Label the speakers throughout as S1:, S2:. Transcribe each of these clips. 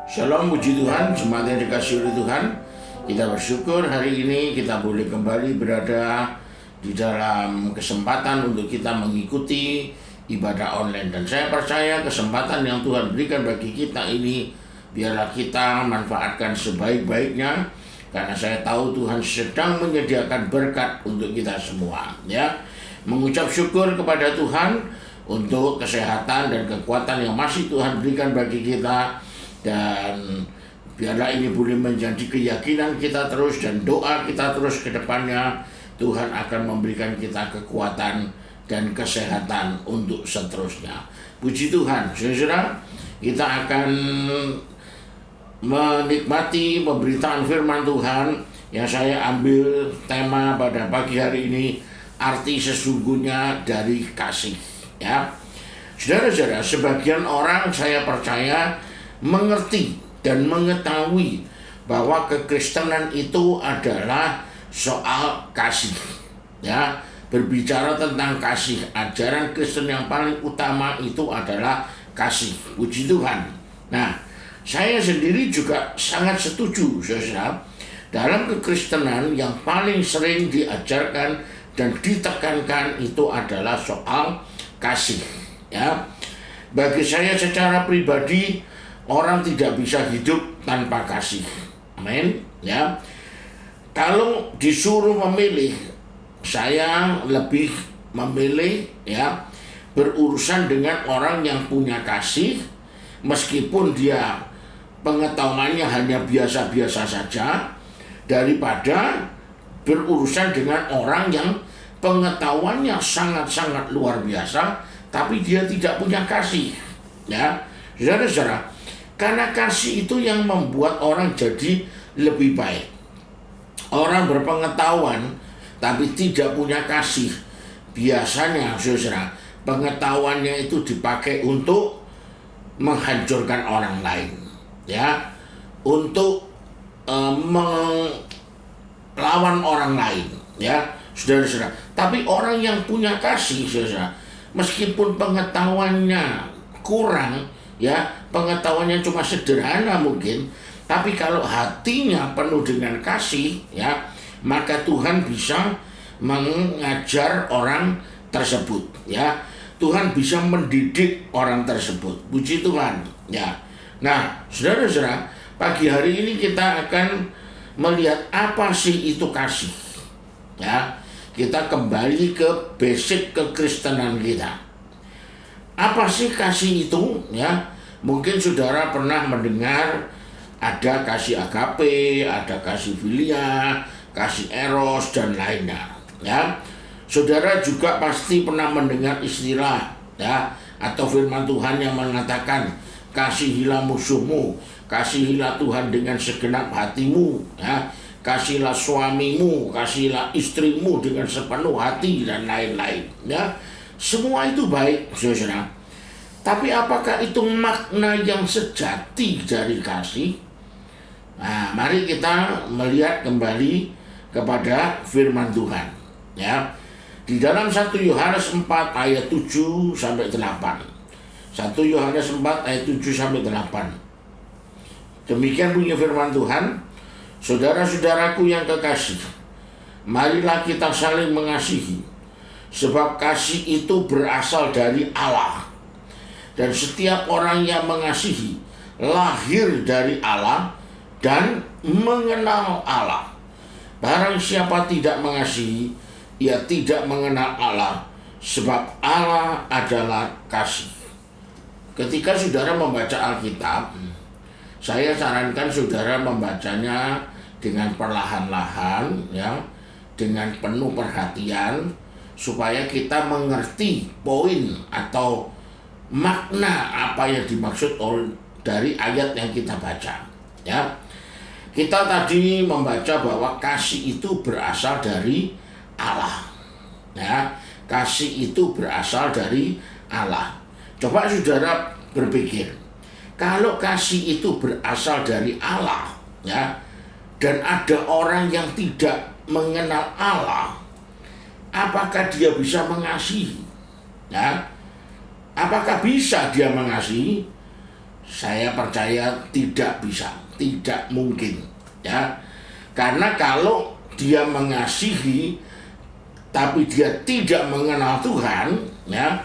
S1: Shalom, puji Tuhan, jemaat yang dikasihi oleh Tuhan. Kita bersyukur hari ini kita boleh kembali berada di dalam kesempatan untuk kita mengikuti ibadah online. Dan saya percaya kesempatan yang Tuhan berikan bagi kita ini, biarlah kita manfaatkan sebaik-baiknya. Karena saya tahu Tuhan sedang menyediakan berkat untuk kita semua. Ya, mengucap syukur kepada Tuhan untuk kesehatan dan kekuatan yang masih Tuhan berikan bagi kita. Dan biarlah ini boleh menjadi keyakinan kita terus dan doa kita terus ke depannya. Tuhan akan memberikan kita kekuatan dan kesehatan untuk seterusnya. Puji Tuhan, saudara, kita akan menikmati pemberitaan firman Tuhan yang saya ambil tema pada pagi hari ini, arti sesungguhnya dari kasih. Ya, saudara-saudara, sebagian orang saya percaya mengerti dan mengetahui bahwa kekristenan itu adalah soal kasih. Ya, berbicara tentang kasih, ajaran Kristen yang paling utama itu adalah kasih. Puji Tuhan. Nah, saya sendiri juga sangat setuju, saudara. Dalam kekristenan yang paling sering diajarkan dan ditekankan itu adalah soal kasih. Ya, bagi saya secara pribadi, orang tidak bisa hidup tanpa kasih. Amin. Ya. Kalau disuruh memilih, saya lebih memilih berurusan dengan orang yang punya kasih, meskipun dia pengetahuannya hanya biasa-biasa saja, daripada berurusan dengan orang yang pengetahuannya sangat-sangat luar biasa, tapi dia tidak punya kasih. Ya, saudara-saudara, karena kasih itu yang membuat orang jadi lebih baik. Orang berpengetahuan tapi tidak punya kasih, biasanya saudara, pengetahuannya itu dipakai untuk menghancurkan orang lain, ya, untuk melawan orang lain, ya, saudara-saudara. Tapi orang yang punya kasih, saudara, meskipun pengetahuannya kurang, ya, pengetahuannya cuma sederhana mungkin, tapi kalau hatinya penuh dengan kasih, ya, maka Tuhan bisa mengajar orang tersebut, ya. Tuhan bisa mendidik orang tersebut. Puji Tuhan, ya. Nah, saudara-saudara, pagi hari ini kita akan melihat apa sih itu kasih. Ya, kita kembali ke basic kekristenan kita. Apa sih kasih itu? Ya, mungkin saudara pernah mendengar ada kasih agape, ada kasih filia, kasih eros, dan lainnya. Ya, saudara juga pasti pernah mendengar istilah, ya, atau firman Tuhan yang mengatakan kasihilah musuhmu, kasihilah Tuhan dengan segenap hatimu, ya, kasihlah suamimu, kasihlah istrimu dengan sepenuh hati, dan lain-lain. Ya, semua itu baik, saudara. Tapi apakah itu makna yang sejati dari kasih? Nah, mari kita melihat kembali kepada firman Tuhan. Ya, di dalam 1 Yohanes 4 ayat 7 sampai 8. 1 Yohanes 4 ayat 7 sampai 8. Demikian bunyi firman Tuhan. Saudara-saudaraku yang kekasih, marilah kita saling mengasihi, sebab kasih itu berasal dari Allah. Dan setiap orang yang mengasihi lahir dari Allah dan mengenal Allah. Barang siapa tidak mengasihi, ia tidak mengenal Allah, sebab Allah adalah kasih. Ketika saudara membaca Alkitab, saya sarankan saudara membacanya dengan perlahan-lahan, ya, dengan penuh perhatian, supaya kita mengerti poin atau makna apa yang dimaksud dari ayat yang kita baca. Ya, kita tadi membaca bahwa kasih itu berasal dari Allah. Ya, kasih itu berasal dari Allah. Coba saudara berpikir, kalau kasih itu berasal dari Allah, ya, dan ada orang yang tidak mengenal Allah, apakah dia bisa mengasihi? Ya, apakah bisa dia mengasihi? Saya percaya tidak bisa, tidak mungkin, ya. Karena kalau dia mengasihi tapi dia tidak mengenal Tuhan, ya,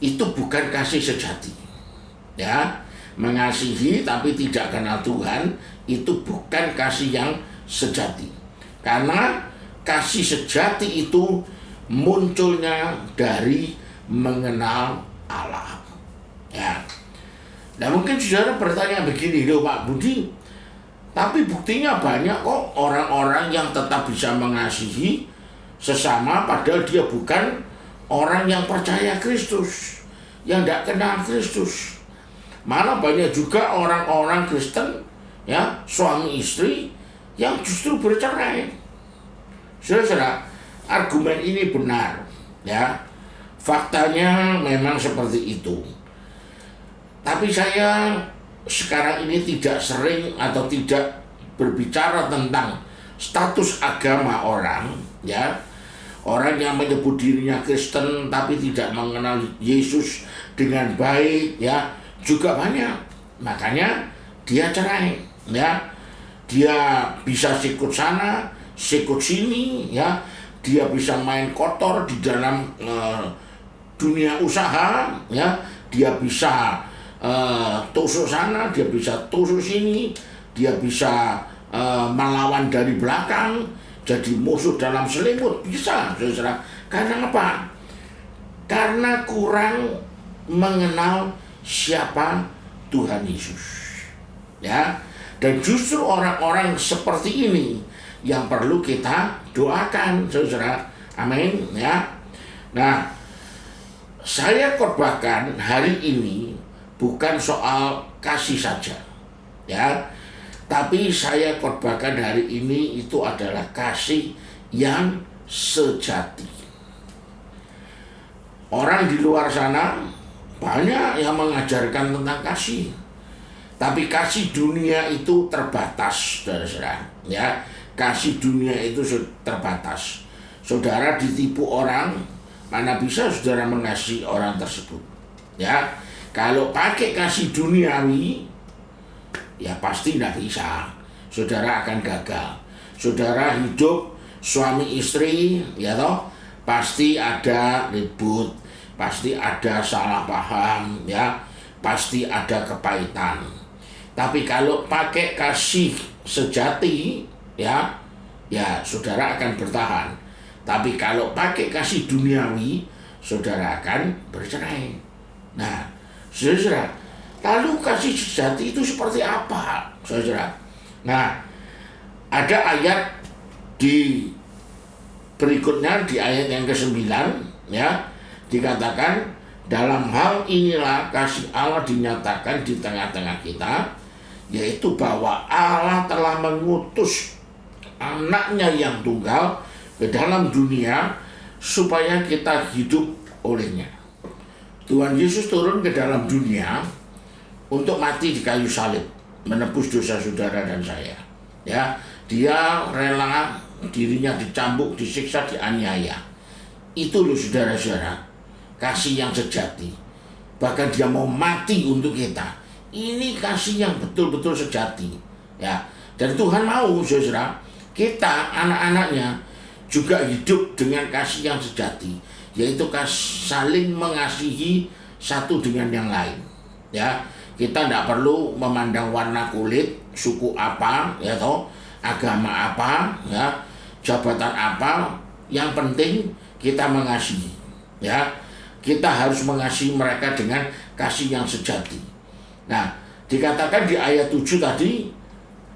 S1: itu bukan kasih sejati. Ya, mengasihi tapi tidak kenal Tuhan itu bukan kasih yang sejati. Karena kasih sejati itu munculnya dari mengenal Allah. Ya. Nah, mungkin saudara bertanya begini, loh Pak Budi, tapi buktinya banyak kok orang-orang yang tetap bisa mengasihi sesama padahal dia bukan orang yang percaya Kristus, yang tidak kenal Kristus. Malah banyak juga orang-orang Kristen, ya, suami istri yang justru bercerai. Saudara, argumen ini benar, ya. Faktanya memang seperti itu. Tapi saya sekarang ini tidak sering atau tidak berbicara tentang status agama orang, ya. Orang yang menyebut dirinya Kristen tapi tidak mengenal Yesus dengan baik, ya, juga banyak. Makanya dia cerai, ya. Dia bisa sikut sana, sikut sini, ya. Dia bisa main kotor di dalam dunia usaha, ya. Dia bisa tusuk sana, dia bisa tusuk sini, dia bisa melawan dari belakang, jadi musuh dalam selimut, bisa, saudara. Karena apa? Karena kurang mengenal siapa Tuhan Yesus, ya. Dan justru orang-orang seperti ini yang perlu kita doakan, saudara. Amin, ya. Nah, saya khotbahkan hari ini bukan soal kasih saja, ya. Tapi saya khotbahkan hari ini itu adalah kasih yang sejati. Orang di luar sana banyak yang mengajarkan tentang kasih, tapi kasih dunia itu terbatas, saudara-saudara, ya. Kasih dunia itu terbatas. Saudara ditipu orang, mana bisa saudara mengasihi orang tersebut, ya. Kalau pakai kasih duniawi, ya pasti tidak bisa. Saudara akan gagal. Saudara hidup suami istri, ya toh, pasti ada ribut, pasti ada salah paham, ya, pasti ada kepahitan. Tapi kalau pakai kasih sejati, ya saudara akan bertahan. Tapi kalau pakai kasih duniawi, saudara akan bercerai. Nah, saudara, lalu kasih sejati itu seperti apa, saudara? Nah, ada ayat di berikutnya, di ayat yang ke-9, ya, dikatakan, dalam hal inilah kasih Allah dinyatakan di tengah-tengah kita, yaitu bahwa Allah telah mengutus anaknya yang tunggal ke dalam dunia supaya kita hidup olehnya. Tuhan Yesus turun ke dalam dunia untuk mati di kayu salib, menebus dosa saudara dan saya. Ya, dia rela dirinya dicambuk, disiksa, dianiaya. Itu loh saudara-saudara, kasih yang sejati. Bahkan dia mau mati untuk kita. Ini kasih yang betul-betul sejati. Ya, dan Tuhan mau saudara, kita anak-anaknya juga hidup dengan kasih yang sejati, yaitu saling mengasihi satu dengan yang lain. Ya, kita tidak perlu memandang warna kulit, suku apa, ya toh, agama apa, ya, jabatan apa. Yang penting kita mengasihi, ya. Kita harus mengasihi mereka dengan kasih yang sejati. Nah, dikatakan di ayat 7 tadi,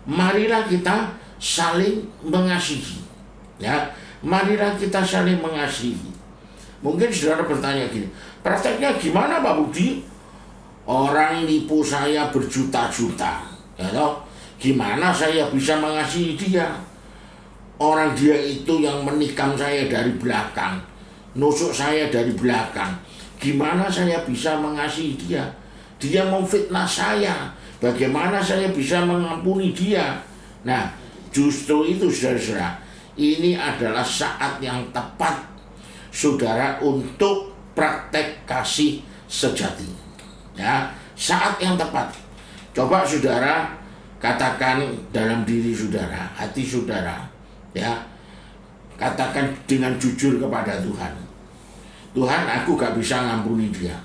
S1: marilah kita saling mengasihi, ya. Marilah kita saling mengasihi. Mungkin saudara bertanya gini, prakteknya gimana Pak Budi? Orang nipu saya berjuta-juta, ya toh? Gimana saya bisa mengasihi dia? Orang dia itu yang menikam saya dari belakang, nusuk saya dari belakang. Gimana saya bisa mengasihi dia? Dia memfitnah saya, bagaimana saya bisa mengampuni dia? Nah, justru itu saudara-saudara, ini adalah saat yang tepat saudara untuk praktek kasih sejati. Ya, saat yang tepat. Coba saudara katakan dalam diri saudara, hati saudara, ya, katakan dengan jujur kepada Tuhan. Tuhan, aku gak bisa ngampuni dia.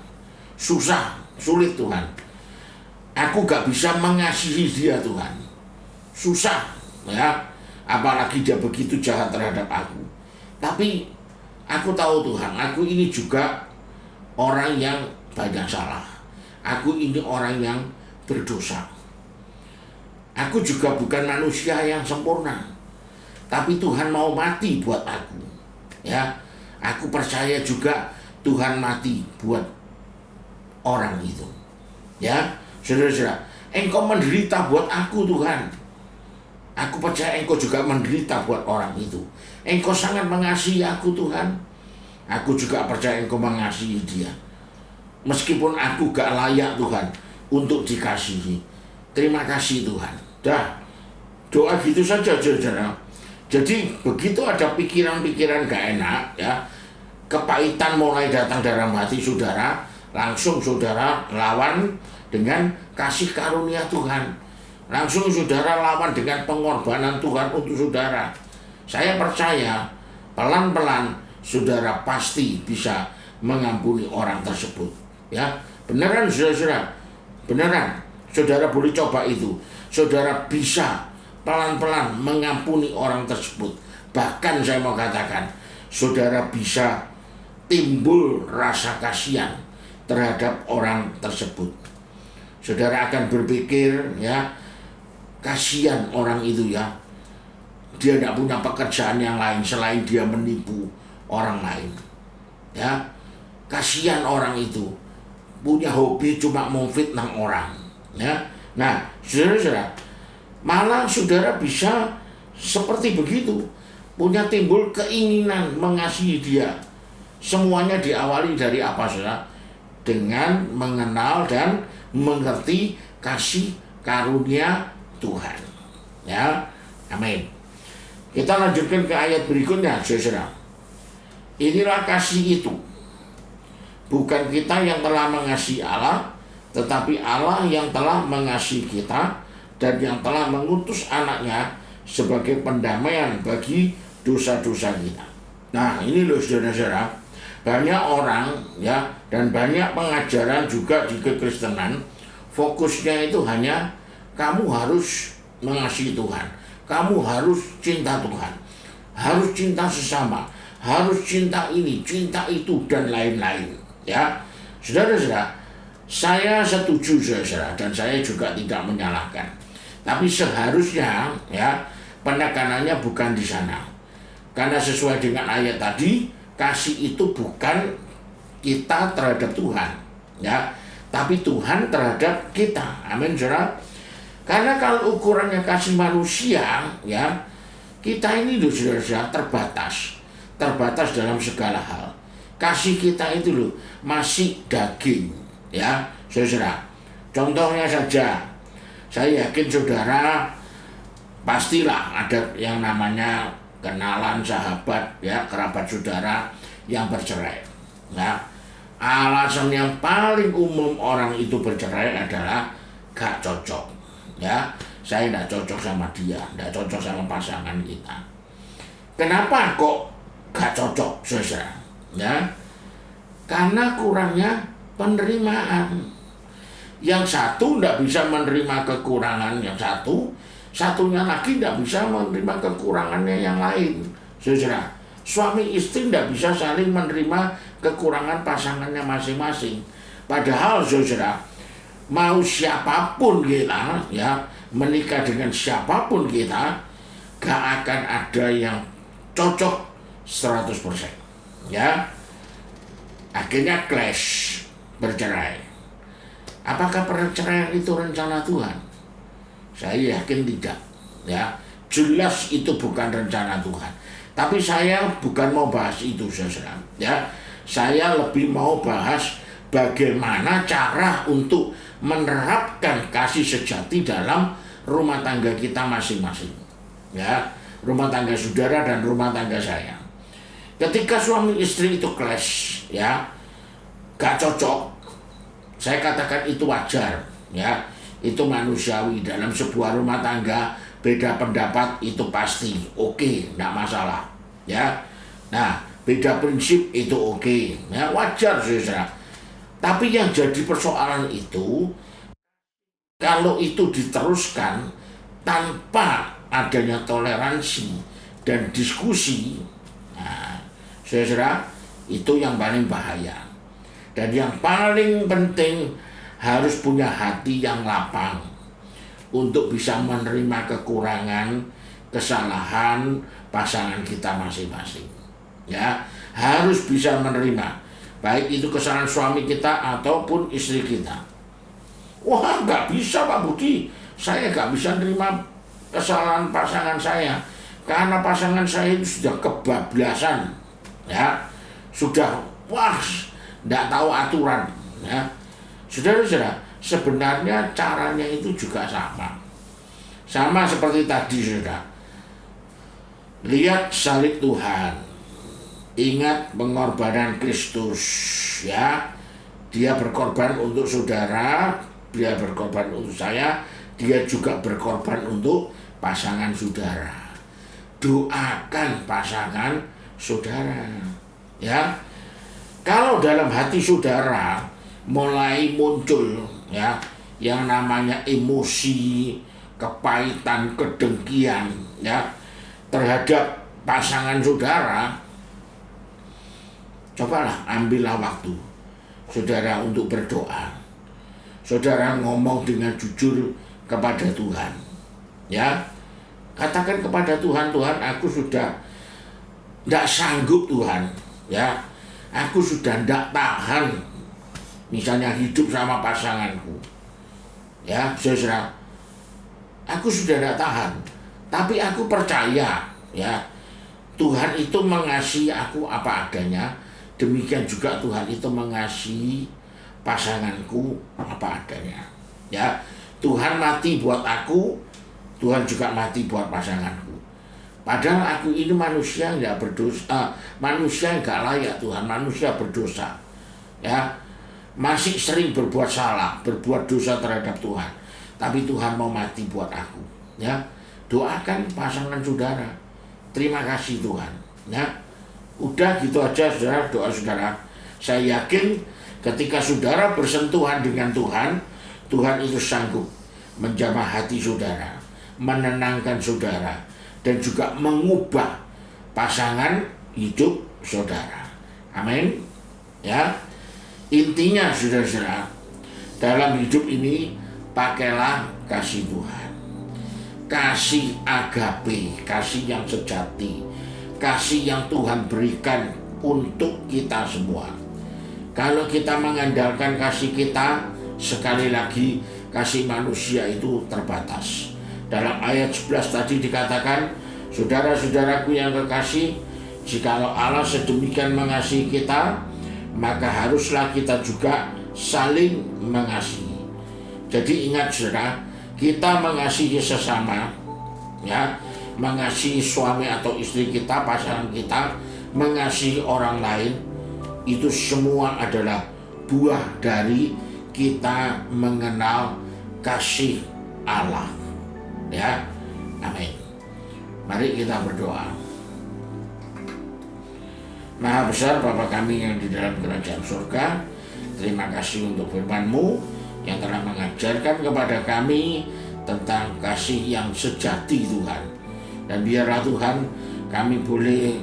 S1: Susah, sulit Tuhan. Aku gak bisa mengasihi dia Tuhan. Susah, ya. Apalagi dia begitu jahat terhadap aku. Tapi aku tahu Tuhan, aku ini juga orang yang banyak salah. Aku ini orang yang berdosa. Aku juga bukan manusia yang sempurna. Tapi Tuhan mau mati buat aku. Ya, aku percaya juga Tuhan mati buat orang itu. Ya, saudara-saudara, Engkau menderita buat aku Tuhan. Aku percaya Engkau juga menderita buat orang itu. Engkau sangat mengasihi aku Tuhan. Aku juga percaya Engkau mengasihi dia. Meskipun aku gak layak Tuhan untuk dikasihi. Terima kasih Tuhan. Dah, doa gitu saja saudara. Jadi begitu ada pikiran-pikiran gak enak, ya, kepahitan mulai datang dalam hati saudara, langsung saudara lawan dengan kasih karunia Tuhan. Langsung saudara lawan dengan pengorbanan Tuhan untuk saudara. Saya percaya pelan-pelan saudara pasti bisa mengampuni orang tersebut. Ya, beneran saudara, beneran. Saudara boleh coba itu. Saudara bisa pelan-pelan mengampuni orang tersebut. Bahkan saya mau katakan, saudara bisa timbul rasa kasihan terhadap orang tersebut. Saudara akan berpikir, ya, kasihan orang itu, ya. Dia tidak punya pekerjaan yang lain selain dia menipu orang lain. Ya, kasihan orang itu punya hobi cuma memfitnah orang. Ya, nah, saudara-saudara, malah saudara bisa seperti begitu, punya timbul keinginan mengasihi dia. Semuanya diawali dari apa, saudara? Dengan mengenal dan mengerti kasih karunia Tuhan. Ya, amin. Kita lanjutkan ke ayat berikutnya, saudara. Inilah kasih itu. Bukan kita yang telah mengasihi Allah, tetapi Allah yang telah mengasihi kita dan yang telah mengutus anaknya sebagai pendamaian bagi dosa-dosa kita. Nah, ini loh saudara-saudara, banyak orang, ya, dan banyak pengajaran juga di kekristenan, fokusnya itu hanya kamu harus mengasihi Tuhan, kamu harus cinta Tuhan, harus cinta sesama, harus cinta ini, cinta itu, dan lain-lain. Ya, saudara-saudara, saya setuju saudara, dan saya juga tidak menyalahkan. Tapi seharusnya, ya, penekanannya bukan di sana. Karena sesuai dengan ayat tadi, kasih itu bukan kita terhadap Tuhan, ya, tapi Tuhan terhadap kita. Amin, saudara. Karena kalau ukurannya kasih manusia, ya, kita ini loh saudara-saudara terbatas dalam segala hal. Kasih kita itu loh masih daging, ya, saudara. Contohnya saja, saya yakin saudara pastilah ada yang namanya kenalan, sahabat, ya, kerabat saudara yang bercerai. Ya, alasan yang paling umum orang itu bercerai adalah gak cocok. Ya, saya tidak cocok sama dia, tidak cocok sama pasangan kita. Kenapa kok gak cocok, saudara? Ya, karena kurangnya penerimaan. Yang satu tidak bisa menerima kekurangan yang satu, satunya lagi tidak bisa menerima kekurangannya yang lain. Saudara, suami istri tidak bisa saling menerima kekurangan pasangannya masing-masing. Padahal saudara, mau siapapun kita, ya, menikah dengan siapapun kita, gak akan ada yang cocok 100%. Ya, akhirnya clash, bercerai. Apakah perceraian itu rencana Tuhan? Saya yakin tidak. Ya, jelas itu bukan rencana Tuhan. Tapi saya bukan mau bahas itu, saudara. Ya, saya lebih mau bahas bagaimana cara untuk menerapkan kasih sejati dalam rumah tangga kita masing-masing. Ya, rumah tangga saudara dan rumah tangga saya. Ketika suami istri itu clash, ya, gak cocok, saya katakan itu wajar, ya. itu manusiawi. Dalam sebuah rumah tangga beda pendapat itu pasti oke, enggak masalah ya. Nah, beda prinsip itu oke ya, wajar saudara. Tapi yang jadi persoalan itu kalau itu diteruskan tanpa adanya toleransi dan diskusi, nah, saudara, itu yang paling bahaya. Dan yang paling penting harus punya hati yang lapang untuk bisa menerima kekurangan, kesalahan pasangan kita masing-masing. Ya, harus bisa menerima, baik itu kesalahan suami kita ataupun istri kita. Wah, nggak bisa Pak Budi, saya nggak bisa menerima kesalahan pasangan saya karena pasangan saya itu sudah kebablasan, ya, sudah wah, nggak tahu aturan, ya. Saudara-saudara, sebenarnya caranya itu juga sama seperti tadi, saudara. Lihat salib Tuhan, ingat pengorbanan Kristus, ya. Dia berkorban untuk saudara, dia berkorban untuk saya, dia juga berkorban untuk pasangan saudara. Doakan pasangan saudara, ya. Kalau dalam hati saudara mulai muncul ya yang namanya emosi, kepahitan, kedengkian ya terhadap pasangan saudara, cobalah ambillah waktu saudara untuk berdoa. Saudara ngomong dengan jujur kepada Tuhan, ya. Katakan kepada Tuhan, Tuhan, aku sudah tidak sanggup Tuhan, ya. Aku sudah tidak tahan, misalnya hidup sama pasanganku, ya, saudara. Aku sudah tidak tahan, tapi aku percaya, ya, Tuhan itu mengasihi aku apa adanya. Demikian juga Tuhan itu mengasihi pasanganku apa adanya, ya. Tuhan mati buat aku, Tuhan juga mati buat pasanganku. Padahal aku ini manusia nggak berdosa, manusia nggak layak Tuhan, manusia berdosa, ya, masih sering berbuat salah, berbuat dosa terhadap Tuhan. Tapi Tuhan mau mati buat aku, ya. Doakan pasangan saudara, terima kasih Tuhan, ya. Udah gitu aja saudara, doa saudara. Saya yakin ketika saudara bersentuhan dengan Tuhan, Tuhan itu sanggup menjamah hati saudara, menenangkan saudara, dan juga mengubah pasangan hidup saudara. Amin. Ya. Intinya saudara-saudara, dalam hidup ini pakailah kasih Tuhan. Kasih agape, kasih yang sejati, kasih yang Tuhan berikan untuk kita semua. Kalau kita mengandalkan kasih kita, sekali lagi kasih manusia itu terbatas. Dalam ayat 11 tadi dikatakan, saudara-saudaraku yang kekasih, jikalau Allah sedemikian mengasihi kita, maka haruslah kita juga saling mengasihi. Jadi ingat saudara, kita mengasihi sesama, ya, mengasihi suami atau istri kita, pasangan kita, mengasihi orang lain, itu semua adalah buah dari kita mengenal kasih Allah, ya. Amin. Mari kita berdoa. Maha besar Bapa kami yang di dalam kerajaan surga, terima kasih untuk firman-Mu yang telah mengajarkan kepada kami tentang kasih yang sejati Tuhan. Dan biarlah Tuhan kami boleh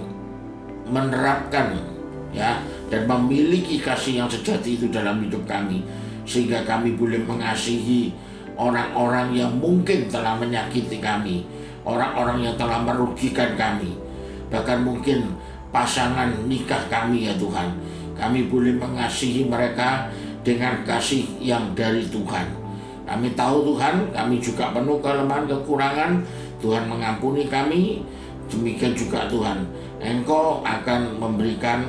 S1: menerapkan, ya, dan memiliki kasih yang sejati itu dalam hidup kami, sehingga kami boleh mengasihi orang-orang yang mungkin telah menyakiti kami, orang-orang yang telah merugikan kami, bahkan mungkin pasangan nikah kami, ya Tuhan. Kami boleh mengasihi mereka dengan kasih yang dari Tuhan. Kami tahu Tuhan, kami juga penuh kelemahan, kekurangan. Tuhan mengampuni kami. Demikian juga Tuhan, Engkau akan memberikan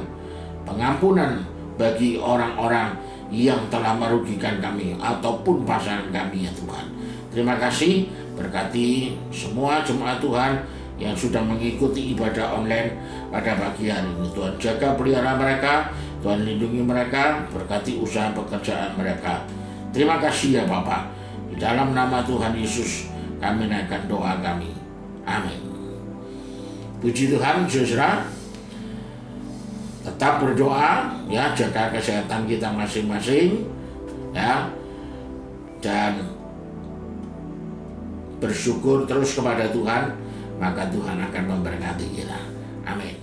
S1: pengampunan bagi orang-orang yang telah merugikan kami ataupun pasangan kami, ya Tuhan. Terima kasih, berkati semua jemaat Tuhan yang sudah mengikuti ibadah online pada pagi hari ini. Tuhan jaga pelihara mereka, Tuhan lindungi mereka, berkati usaha pekerjaan mereka. Terima kasih ya Bapak. Di dalam nama Tuhan Yesus kami naikkan doa kami. Amin. Puji Tuhan, saudara. Tetap berdoa, ya, jaga kesehatan kita masing-masing, ya, dan bersyukur terus kepada Tuhan, maka Tuhan akan memberkati kita. Amin.